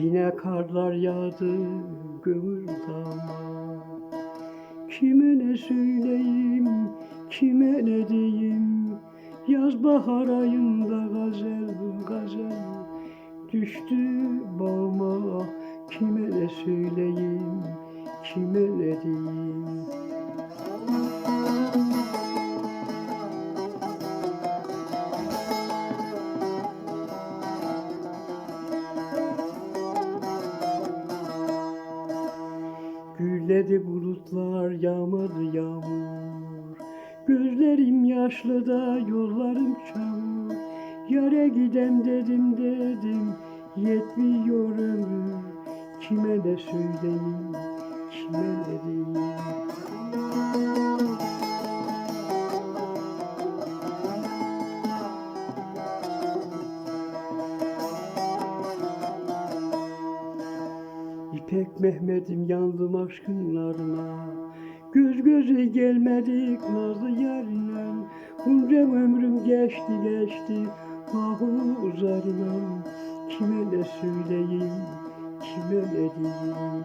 Yine karlar yağdı gımıldama. Kime ne söyleyeyim, kime ne diyeyim? Yaz bahar ayında gazel gazel düştü bağıma. Kime ne söyleyeyim, kime ne diyeyim? Gürledi bulutlar, yağmadı yağmur. Gözlerim yaşlı da yollarım çamur. Yare gidem dedim dedim, yetmiyor ömür. Kime ne söyleyeyim, kime ne diyeyim? İpek Mehmet'im yandım aşkınlarına. Göz göze gelmedik nazlı yarına. Bunca ömrüm geçti geçti bahu uzarına. Kime ne söyleyeyim, kime ne diyeyim?